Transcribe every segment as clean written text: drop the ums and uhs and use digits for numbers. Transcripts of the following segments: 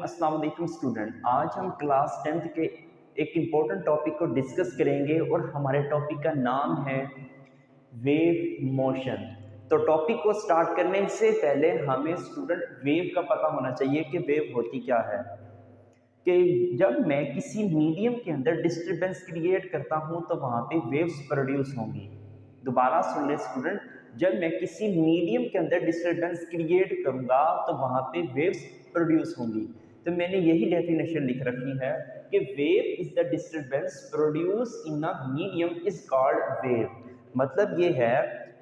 अस्सलाम वालेकुम स्टूडेंट। आज हम क्लास 10th के एक इम्पोर्टेंट टॉपिक को डिस्कस करेंगे और हमारे टॉपिक का नाम है वेव मोशन। तो टॉपिक को स्टार्ट करने से पहले हमें स्टूडेंट वेव का पता होना चाहिए कि वेव होती क्या है। कि जब मैं किसी मीडियम के अंदर डिस्टरबेंस क्रिएट करता हूं तो वहां पे वेव्स प्रोड्यूस होंगी। दोबारा सुन ले स्टूडेंट, जब मैं किसी मीडियम के अंदर डिस्टरबेंस क्रिएट करूंगा तो वहां पे वेव्स प्रोड्यूस होंगी। तो मैंने यही डेफिनेशन लिख रखी है कि wave is the disturbance produce in a medium is called wave. मतलब ये है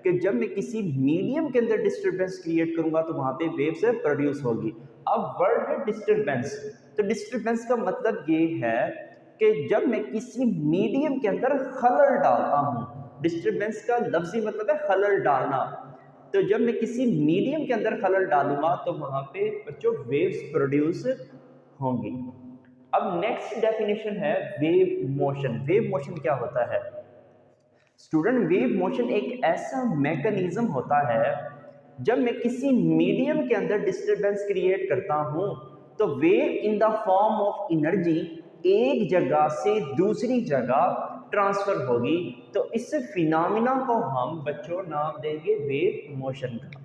कि जब मैं किसी मीडियम के अंदर डिस्टरबेंस क्रिएट करूंगा तो वहां पे वेव्स प्रोड्यूस होगी। अब वर्ड है डिस्टरबेंस, तो डिस्टरबेंस का मतलब ये है कि जब मैं किसी मीडियम के अंदर खलल डालता हूँ। डिस्टरबेंस का लफ्जी मतलब है खलल डालना। तो जब मैं किसी मीडियम के अंदर खलल डालूंगा तो वहां पे बच्चों वेव्स प्रोड्यूस होंगी। अब नेक्स्ट डेफिनेशन है वेव मोशन। वेव मोशन क्या होता है स्टूडेंट? वेव मोशन एक ऐसा मैकेनिज्म होता है जब मैं किसी मीडियम के अंदर डिस्टरबेंस क्रिएट करता हूं तो wave in the form of energy एक जगह से दूसरी जगह ट्रांसफर होगी। तो इस फिनोमिना को हम बच्चों नाम देंगे वेव मोशन का।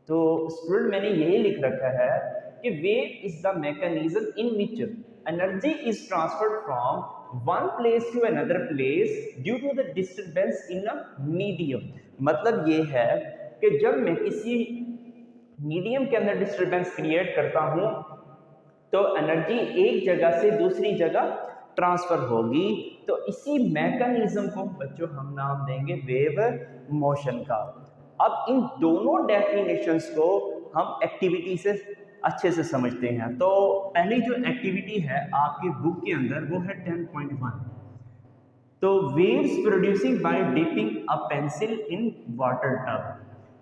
तो स्टूडेंट मैंने यही लिख रखा है कि wave is the mechanism in which energy is transferred from one place to another place due to the disturbance in a medium. मतलब ये है कि जब मैं किसी मीडियम के अंदर डिस्टरबेंस क्रिएट करता हूं तो एनर्जी एक जगह से दूसरी जगह ट्रांसफर होगी। तो इसी मैकेनिज्म को बच्चों हम नाम देंगे वेव मोशन का। अब इन दोनों डेफिनेशंस को हम एक्टिविटी से अच्छे से समझते हैं। तो पहली जो एक्टिविटी है आपके बुक के अंदर वो है 10.1। तो waves producing by dipping a pencil in water tub.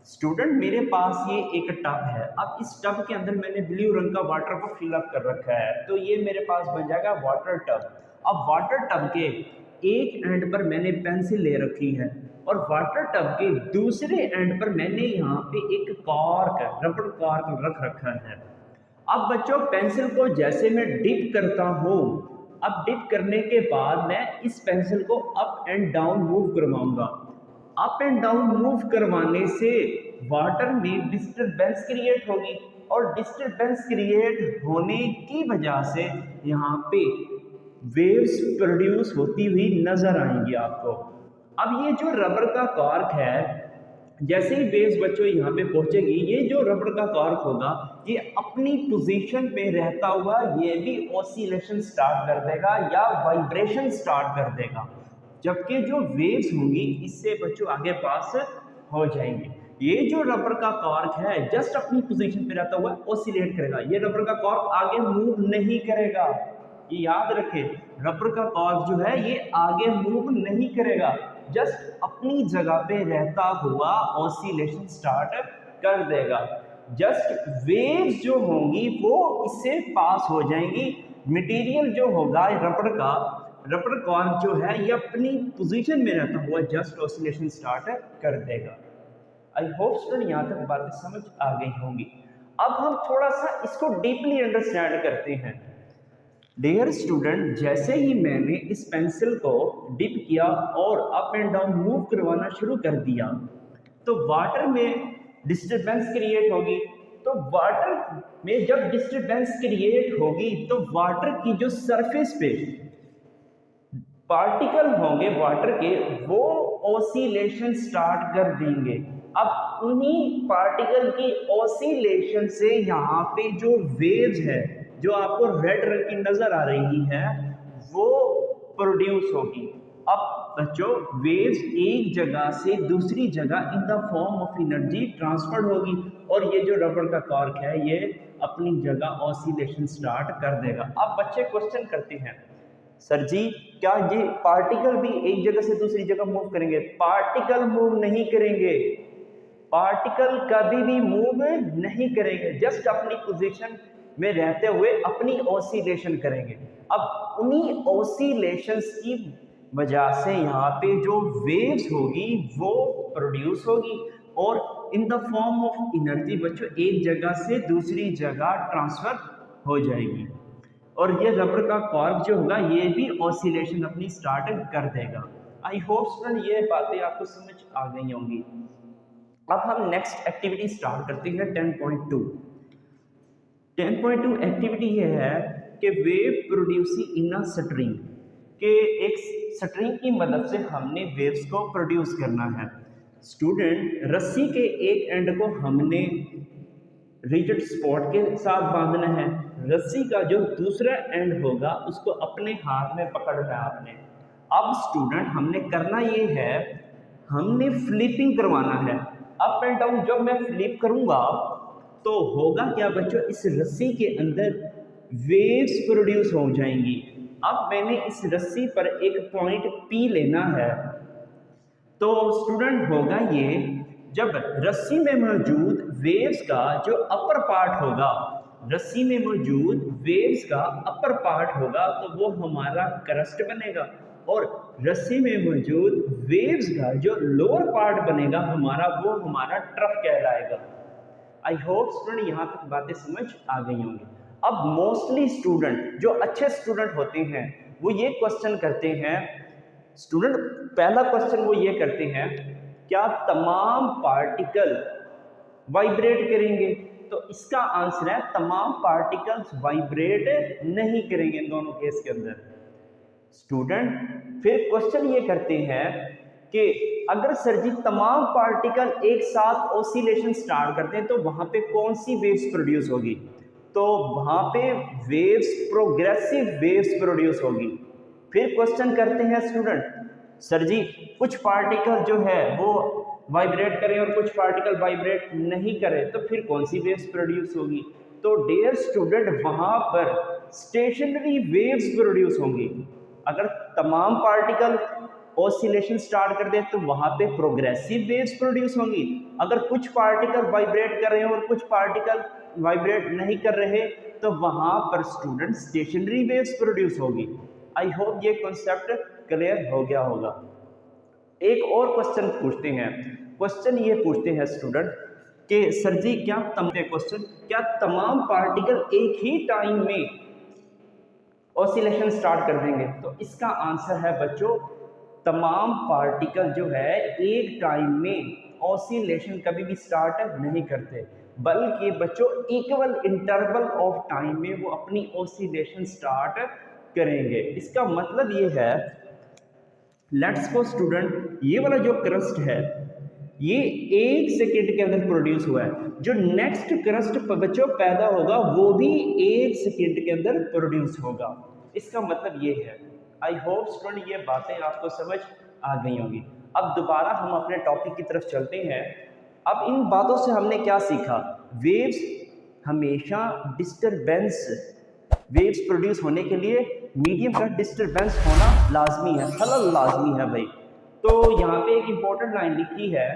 Student मेरे पास ये एक टब है। अब इस टब के अंदर मैंने ब्लू रंग का वाटर को फिल अप कर रखा है, तो ये मेरे पास बन जाएगा वाटर टब। अब वाटर टब के एक एंड पर मैंने पेंसिल ले रखी है और वाटर टब के दूसरे एंड पर मैंने यहाँ पे एक कॉर्क, रबड़ कॉर्क रख रखा है। अब बच्चों पेंसिल को जैसे मैं डिप करता हूँ, अब डिप करने के बाद मैं इस पेंसिल को अप एंड डाउन मूव करवाऊंगा। अप एंड डाउन मूव करवाने से वाटर में डिस्टरबेंस क्रिएट होगी और डिस्टरबेंस क्रिएट होने की वजह से यहाँ पे वेव्स प्रोड्यूस होती हुई नजर आएंगी आपको। अब ये जो रबर का कॉर्क है, जैसे ही वेव्स बच्चों यहाँ पे पहुंचेगी, ये जो रबर का कॉर्क होगा ये अपनी पोजीशन पे रहता हुआ ये भी ऑसिलेशन स्टार्ट कर देगा या वाइब्रेशन स्टार्ट कर देगा, जबकि जो वेव्स होंगी इससे बच्चों आगे पास हो जाएंगे। ये जो रबर का कॉर्क है जस्ट अपनी पोजीशन पे रहता हुआ ऑसिलेट करेगा। ये रबर का कॉर्क आगे मूव नहीं करेगा, ये याद रखें। रबर का कॉर्क जो है ये आगे मूव नहीं करेगा, जस्ट अपनी जगह पे रहता हुआ ऑसिलेशन स्टार्ट कर देगा। जस्ट वेव्स जो होंगी वो इससे पास हो जाएंगी। मटेरियल जो होगा रबर का, रबर कॉर्क जो है ये अपनी पोजीशन में रहता हुआ जस्ट ऑसिलेशन स्टार्ट कर देगा। आई होप स्टूडेंट यहाँ तक बातें समझ आ गई होंगी। अब हम थोड़ा सा इसको डीपली अंडरस्टैंड करते हैं। डियर स्टूडेंट, जैसे ही मैंने इस पेंसिल को डिप किया और अप एंड डाउन मूव करवाना शुरू कर दिया तो वाटर में डिस्टरबेंस क्रिएट होगी। तो वाटर में जब डिस्टरबेंस क्रिएट होगी तो वाटर की जो सरफेस पे पार्टिकल होंगे वाटर के वो ऑसिलेशन स्टार्ट कर देंगे। अब उन्हीं पार्टिकल की ऑसिलेशन से यहाँ पे जो वेव्स है जो आपको रेड रंग की नजर आ रही है वो प्रोड्यूस होगी। अब बच्चों वेव्स एक जगह से दूसरी जगह इन the form of energy transferred होगी और ये जो रबर का कॉर्क है ये अपनी जगह ऑसिलेशन स्टार्ट कर देगा। अब बच्चे क्वेश्चन करते हैं, सर जी क्या ये पार्टिकल भी एक जगह से दूसरी जगह मूव करेंगे? पार्टिकल मूव नहीं करेंगे, पार्टिकल कभी भी मूव नहीं करेंगे, जस्ट अपनी पोजीशन में रहते हुए अपनी ऑसिलेशन करेंगे। अब उन्हीं ऑसिलेशंस की वजह से यहाँ पे जो वेव्स होगी वो प्रोड्यूस होगी और इन द फॉर्म ऑफ एनर्जी बच्चों एक जगह से दूसरी जगह ट्रांसफर हो जाएगी और ये रबर का कॉर्क जो होगा ये भी ऑसिलेशन अपनी स्टार्ट कर देगा। आई होप स्टूडेंट ये बातें आपको समझ आ गई होंगी। अब हम नेक्स्ट एक्टिविटी स्टार्ट करते हैं 10.2। 10.2 एक्टिविटी ये है कि wave producing in a string, के एक स्ट्रिंग की मदद से हमने वेव्स को प्रोड्यूस करना है। स्टूडेंट, रस्सी के एक एंड को हमने रिजिड स्पॉट के साथ बांधना है, रस्सी का जो दूसरा एंड होगा उसको अपने हाथ में पकड़ना है आपने। अब स्टूडेंट हमने करना ये है, हमने फ्लिपिंग करवाना है अप एंड डाउन। जब मैं फ्लिप करूंगा तो होगा क्या बच्चों, इस रस्सी के अंदर वेव्स प्रोड्यूस हो जाएंगी। अब मैंने इस रस्सी पर एक पॉइंट P लेना है, तो स्टूडेंट होगा ये, जब रस्सी में मौजूद वेव्स का जो अपर पार्ट होगा, रस्सी में मौजूद वेव्स का अपर पार्ट होगा तो वो हमारा क्रस्ट बनेगा, और रस्सी में मौजूद वेव्स का जो लोअर पार्ट बनेगा हमारा, वो हमारा ट्रफ कहलाएगा। आई होप स्टूडेंट यहाँ तक बातें समझ आ गई होंगी। अब मोस्टली स्टूडेंट जो अच्छे स्टूडेंट होते हैं वो ये क्वेश्चन करते हैं, स्टूडेंट पहला क्वेश्चन वो ये करते हैं, क्या तमाम पार्टिकल वाइब्रेट करेंगे? तो इसका आंसर है तमाम पार्टिकल्स वाइब्रेट नहीं करेंगे इन दोनों केस के अंदर। स्टूडेंट फिर क्वेश्चन ये करते हैं कि अगर सर जी तमाम पार्टिकल एक साथ ऑसिलेशन स्टार्ट करते हैं तो वहां पे कौन सी वेव्स प्रोड्यूस होगी? तो वहां पे वेव्स प्रोग्रेसिव वेव्स प्रोड्यूस होगी। फिर क्वेश्चन करते हैं स्टूडेंट, सर जी कुछ पार्टिकल जो है वो वाइब्रेट करें और कुछ पार्टिकल वाइब्रेट नहीं करें तो फिर कौन सी वेव्स प्रोड्यूस होगी? तो डियर स्टूडेंट वहां पर स्टेशनरी वेव्स प्रोड्यूस होंगी। अगर तमाम पार्टिकल ऑसिलेशन स्टार्ट कर दे तो वहां पे प्रोग्रेसिव वेव्स प्रोड्यूस होंगी। अगर कुछ पार्टिकल वाइब्रेट कर रहे हैं और कुछ पार्टिकल वाइब्रेट नहीं कर रहे तो वहां पर स्टूडेंट स्टेशनरी वेव्स प्रोड्यूस होगी। आई होप ये कॉन्सेप्ट क्लियर हो गया होगा। एक और क्वेश्चन पूछते हैं, क्वेश्चन ये पूछते हैं स्टूडेंट कि सर जी क्या तमाम पार्टिकल एक ही टाइम में ऑसिलेशन स्टार्ट कर देंगे? तो इसका आंसर है बच्चों, तमाम पार्टिकल जो है एक टाइम में ऑसिलेशन कभी भी स्टार्ट नहीं करते, बल्कि बच्चों इक्वल इंटरवल ऑफ टाइम में वो अपनी ऑसिलेशन स्टार्ट करेंगे। इसका मतलब ये है, लेट्स सपोज स्टूडेंट ये वाला जो क्रस्ट है ये 1 सेकेंड के अंदर प्रोड्यूस हुआ है, जो नेक्स्ट क्रस्ट बच्चों पैदा होगा वो भी 1 सेकेंड के अंदर प्रोड्यूस होगा। इसका मतलब ये है। आई होप स्टूडेंट ये बातें आपको समझ आ गई होंगी। अब दोबारा हम अपने टॉपिक की तरफ चलते हैं। अब इन बातों से हमने क्या सीखा? वेव्स हमेशा डिस्टरबेंस, वेव्स प्रोड्यूस होने के लिए मीडियम का डिस्टरबेंस होना लाजमी है, खलल लाजमी है भाई। तो यहाँ पे एक इंपॉर्टेंट लाइन लिखी है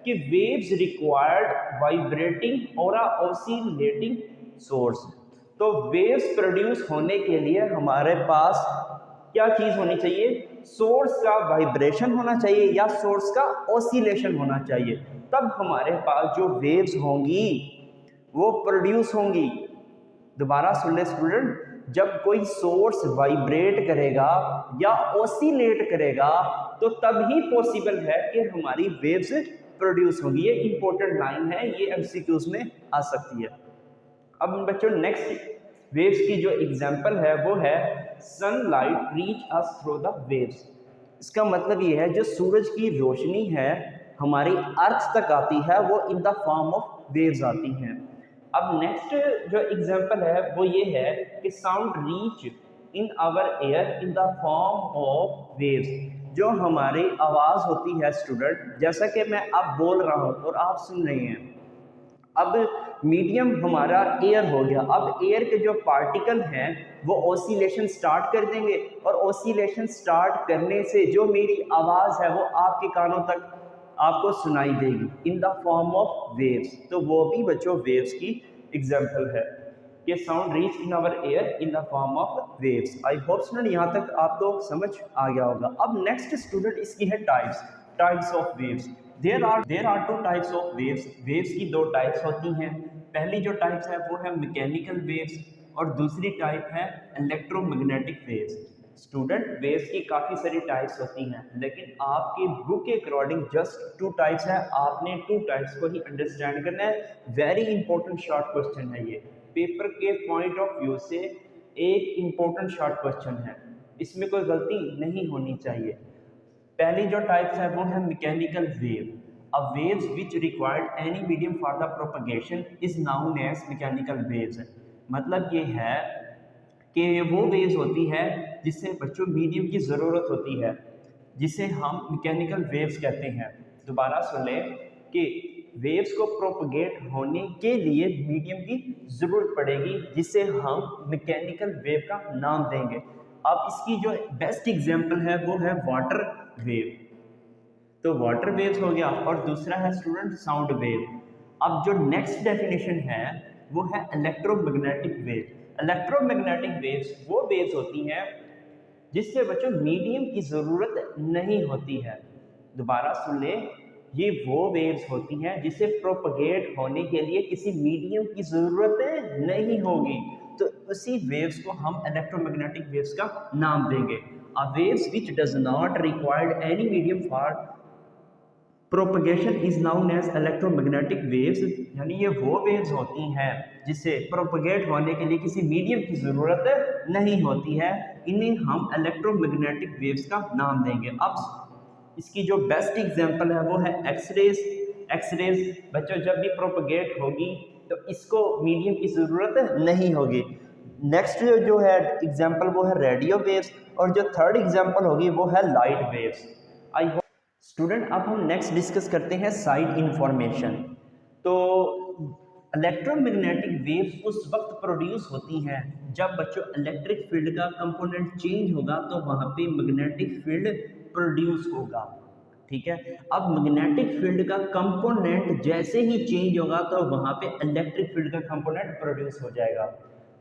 कि वेव्स रिक्वायर्ड वाइब्रेटिंग और ऑसिलेटिंग सोर्स। तो वेव्स प्रोड्यूस होने के लिए हमारे पास क्या चीज होनी चाहिए? सोर्स का वाइब्रेशन होना चाहिए या सोर्स का ऑसिलेशन होना चाहिए, तब हमारे पास जो वेव्स होंगी वो प्रोड्यूस होंगी। दोबारा सुन ले स्टूडेंट, जब कोई सोर्स वाइब्रेट करेगा या ऑसिलेट करेगा तो तब ही पॉसिबल है कि हमारी वेव्स प्रोड्यूस होगी। ये इंपॉर्टेंट लाइन है, ये एमसीक्यूज में आ सकती है। अब बच्चों नेक्स्ट वेव्स की जो एग्जांपल है वो है sunlight reach us through the waves. इसका मतलब ये है जो सूरज की रोशनी है हमारी अर्थ तक आती है वो इन द फॉर्म ऑफ वेव्स आती हैं। अब नेक्स्ट जो एग्जांपल है वो ये है कि sound reach in our air in the form of waves. जो हमारी आवाज़ होती है स्टूडेंट, जैसा कि मैं अब बोल रहा हूँ और आप सुन रहे हैं, अब मीडियम हमारा एयर हो गया। अब एयर के जो पार्टिकल हैं वो ऑसिलेशन स्टार्ट कर देंगे और ऑसिलेशन स्टार्ट करने से जो मेरी आवाज़ है वो आपके कानों तक आपको सुनाई देगी in the form of waves. तो वो भी बच्चों वेव्स की एग्जांपल है कि sound reach in our air in the form of waves. I hope student यहाँ तक आपको समझ आ गया होगा। अब नेक्स्ट स्टूडेंट इसकी है types of waves. There are two types of waves. Waves की दो टाइप्स होती हैं। पहली जो टाइप्स है वो है मैकेनिकल वेव्स और दूसरी टाइप है इलेक्ट्रोमैग्नेटिक वेव्स। स्टूडेंट, वेव्स की काफ़ी सारी टाइप्स होती हैं, लेकिन आपकी बुक के अकॉर्डिंग जस्ट 2 टाइप्स है, आपने 2 टाइप्स को ही अंडरस्टैंड करना है। वेरी इंपॉर्टेंट शॉर्ट क्वेश्चन है ये, पेपर के पॉइंट ऑफ व्यू से एक इंपॉर्टेंट शॉर्ट क्वेश्चन है, इसमें कोई गलती नहीं होनी चाहिए। पहली जो टाइप्स है वो है mechanical wave. A waves which required any medium for the propagation is known as mechanical waves। मतलब ये है कि वो वेव्स होती है जिससे बच्चों मीडियम की ज़रूरत होती है, जिसे हम मैकेनिकल वेव्स कहते हैं। दोबारा सुन लें कि वेव्स को प्रोपगेट होने के लिए मीडियम की ज़रूरत पड़ेगी, जिसे हम मैकेनिकल वेव का नाम देंगे। अब इसकी जो बेस्ट एग्जांपल है वो है वाटर वेव। तो वाटर वेव्स हो गया, और दूसरा है स्टूडेंट साउंड वेव। अब जो नेक्स्ट डेफिनेशन है वो है इलेक्ट्रोमैग्नेटिक वेव। इलेक्ट्रोमैग्नेटिक वेव्स वो वेव्स होती हैं जिससे बच्चों मीडियम की ज़रूरत नहीं होती है। दोबारा सुन ले, ये वो वेव्स होती हैं जिसे प्रोपगेट होने के लिए किसी मीडियम की ज़रूरत नहीं होगी, तो उसी वेव्स को हम इलेक्ट्रोमैग्नेटिक वेव्स का नाम देंगे। A waves which does not required any medium for propagation is known as electromagnetic waves. यानी ये वो वेव्स होती हैं जिसे प्रोपगेट होने के लिए किसी मीडियम की ज़रूरत नहीं होती है, इन्हें हम इलेक्ट्रोमैग्नेटिक वेव्स का नाम देंगे। अब इसकी जो बेस्ट एग्जांपल है वो है एक्सरेज। एक्सरेज बच्चों जब भी प्रोपगेट होगी तो इसको मीडियम की ज़रूरत नहीं होगी। नेक्स्ट जो है एग्जांपल वो है रेडियो वेव्स, और जो थर्ड एग्जांपल होगी वो है light waves. I hope student, अब हम नेक्स्ट डिस्कस करते हैं साइड इंफॉर्मेशन। तो इलेक्ट्रोमैग्नेटिक वेव्स उस वक्त प्रोड्यूस होती हैं जब बच्चों इलेक्ट्रिक फील्ड का कंपोनेंट चेंज होगा तो वहाँ पे मैग्नेटिक फील्ड प्रोड्यूस होगा। ठीक है, अब मैग्नेटिक फील्ड का कंपोनेंट जैसे ही चेंज होगा तो वहाँ पे इलेक्ट्रिक फील्ड का कंपोनेंट प्रोड्यूस हो जाएगा।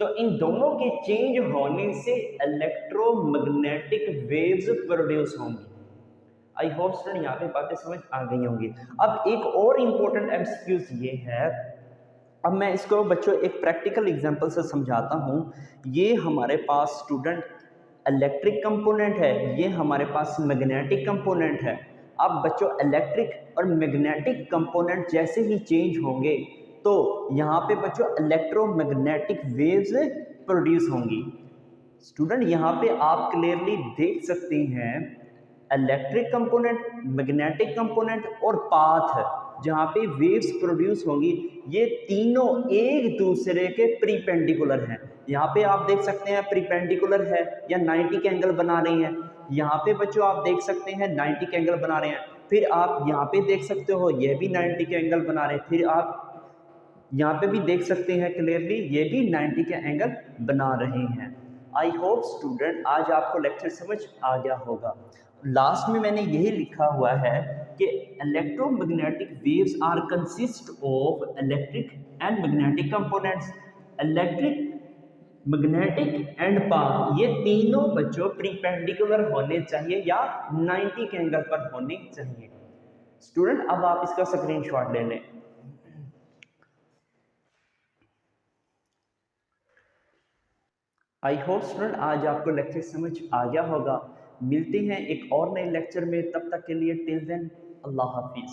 तो इन दोनों के चेंज होने से इलेक्ट्रोमैग्नेटिक वेव्स प्रोड्यूस होंगी। आई होप स्टूडेंट यहाँ पे बातें समझ आ गई होंगी। अब एक और इम्पोर्टेंट एमसीक्यूज ये है, अब मैं इसको बच्चों एक प्रैक्टिकल एग्जांपल से समझाता हूँ। ये हमारे पास स्टूडेंट इलेक्ट्रिक कंपोनेंट है, ये हमारे पास मैग्नेटिक कंपोनेंट है। अब बच्चों इलेक्ट्रिक और मैग्नेटिक कंपोनेंट जैसे ही चेंज होंगे तो यहाँ पे बच्चों इलेक्ट्रोमैग्नेटिक वेव्स प्रोड्यूस होंगी। स्टूडेंट यहाँ पे आप क्लियरली देख सकते हैं इलेक्ट्रिक कंपोनेंट, मैग्नेटिक कंपोनेंट और पाथ जहाँ पे वेव्स प्रोड्यूस होंगी, ये तीनों एक दूसरे के प्रीपेंडिकुलर हैं। यहाँ पे आप देख सकते हैं प्रीपेंडिकुलर है या 90 के एंगल बना रही हैं। यहाँ पे बच्चों आप देख सकते हैं 90 के एंगल बना रहे हैं। फिर आप यहाँ पे देख सकते हो ये भी 90 के एंगल बना रहे हैं। फिर आप यहाँ पे भी देख सकते हैं क्लियरली ये भी 90 के एंगल बना रहे हैं। आई होप स्टूडेंट आज आपको लेक्चर समझ आ गया होगा। लास्ट में मैंने यही लिखा हुआ है कि electromagnetic waves are consist of electric and magnetic components. Electric, magnetic and path, ये तीनों बच्चों प्रीपेंडिकुलर होने चाहिए या 90 के एंगल पर होने चाहिए। स्टूडेंट अब आप इसका स्क्रीनशॉट ले लें। आई होप स्टूडेंट आज आपको लेक्चर समझ आ गया होगा। मिलते हैं एक और नए लेक्चर में, तब तक के लिए टिल देन अल्लाह हाफिज़।